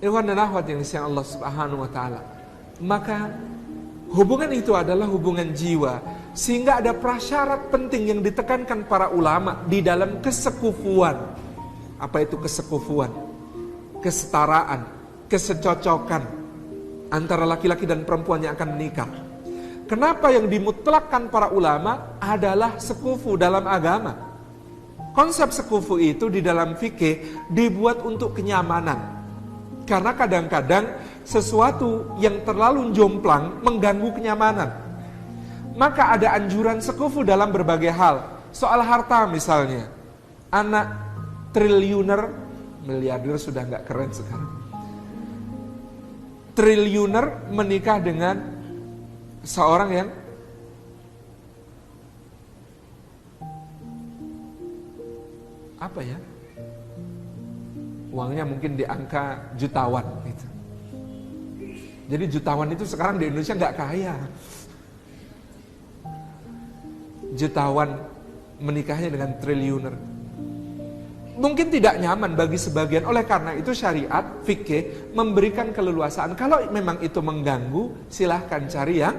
Ikhwan dan akhwat yang disayang Allah Subhanahu wa taala. Maka hubungan itu adalah hubungan jiwa, sehingga ada prasyarat penting yang ditekankan para ulama di dalam kesekufuan. Apa itu kesekufuan? Kesetaraan, kesecocokan antara laki-laki dan perempuan yang akan menikah. Kenapa yang dimutlakkan para ulama adalah sekufu dalam agama? Konsep sekufu itu di dalam fikih dibuat untuk kenyamanan. Karena kadang-kadang sesuatu yang terlalu jomplang mengganggu kenyamanan. Maka ada anjuran sekufu dalam berbagai hal. Soal harta misalnya. Anak triliuner, miliarder sudah nggak keren sekarang. Triliuner menikah dengan seorang yang apa ya? Uangnya mungkin di angka jutawan gitu. Jadi jutawan itu sekarang di Indonesia nggak kaya. Jutawan menikahnya dengan triliuner. Mungkin tidak nyaman bagi sebagian. Oleh karena itu syariat, fikih memberikan keleluasaan. Kalau memang itu mengganggu, silahkan cari yang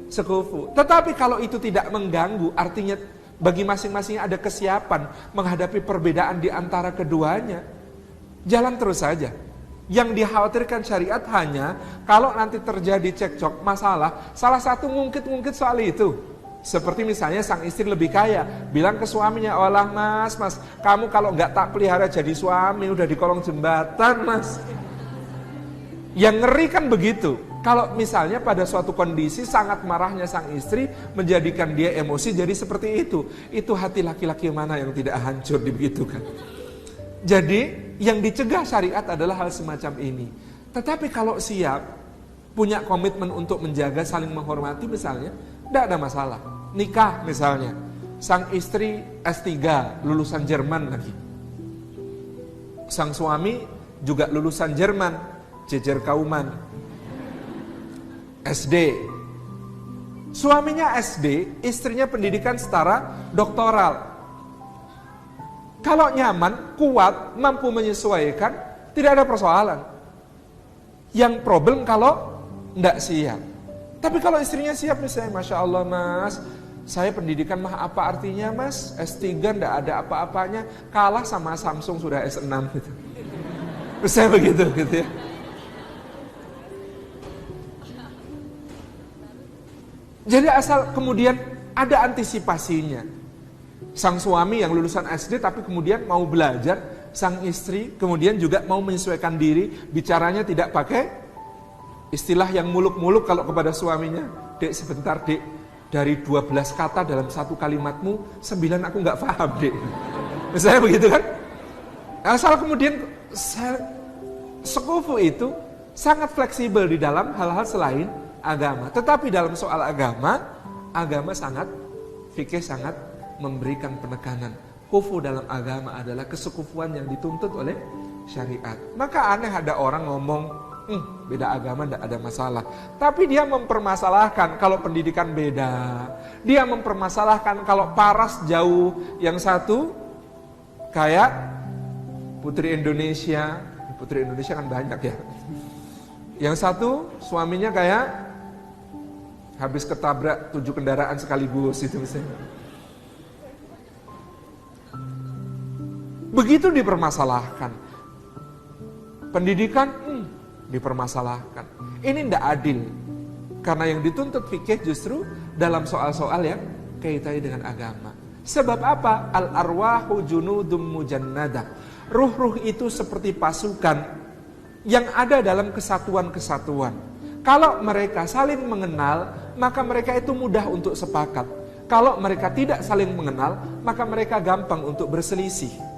sekufu. Tetapi kalau itu tidak mengganggu, artinya bagi masing-masing ada kesiapan menghadapi perbedaan di antara keduanya, jalan terus saja. Yang dikhawatirkan syariat hanya kalau nanti terjadi cekcok masalah, salah satu ngungkit-ngungkit soal itu. Seperti misalnya sang istri lebih kaya, bilang ke suaminya, "Olah mas, kamu kalau nggak tak pelihara jadi suami, udah di kolong jembatan mas." Yang ngeri kan begitu. Kalau misalnya pada suatu kondisi sangat marahnya sang istri menjadikan dia emosi jadi seperti itu hati laki-laki mana yang tidak hancur dibegitukan. Jadi yang dicegah syariat adalah hal semacam ini. Tetapi kalau siap, punya komitmen untuk menjaga saling menghormati misalnya, tidak ada masalah. Nikah misalnya, sang istri S3, lulusan Jerman lagi. Sang suami juga lulusan Jerman, jejer kauman. SD. Suaminya SD, istrinya pendidikan setara doktoral. Kalau nyaman, kuat, mampu menyesuaikan, tidak ada persoalan. Yang problem kalau tidak siap. Tapi kalau istrinya siap misalnya, Masya Allah mas, saya pendidikan mah apa artinya mas, S3 tidak ada apa-apanya, kalah sama Samsung sudah S6 gitu. Saya begitu gitu ya. Jadi asal kemudian ada antisipasinya. Sang suami yang lulusan SD tapi kemudian mau belajar, sang istri kemudian juga mau menyesuaikan diri, bicaranya tidak pakai istilah yang muluk-muluk kalau kepada suaminya. Dek sebentar dek, dari 12 kata dalam satu kalimatmu, 9 aku nggak paham dek. Misalnya begitu kan. Asal kemudian sekufu itu sangat fleksibel di dalam hal-hal selain agama. Tetapi dalam soal agama sangat, fikih sangat memberikan penekanan. Kufu dalam agama adalah kesekufuan yang dituntut oleh syariat. Maka aneh ada orang ngomong, beda agama tidak ada masalah. Tapi dia mempermasalahkan kalau pendidikan beda. Dia mempermasalahkan kalau paras jauh. Yang satu kayak putri Indonesia kan banyak ya. Yang satu suaminya kayak habis ketabrak 7 kendaraan sekaligus itu misalnya. Begitu dipermasalahkan. Pendidikan dipermasalahkan. Ini tidak adil. Karena yang dituntut fikih justru dalam soal-soal yang kaitannya dengan agama. Sebab apa? Al-arwahu junudum mujannadah. Ruh-ruh itu seperti pasukan yang ada dalam kesatuan-kesatuan. Kalau mereka saling mengenal, maka mereka itu mudah untuk sepakat. Kalau mereka tidak saling mengenal, maka mereka gampang untuk berselisih.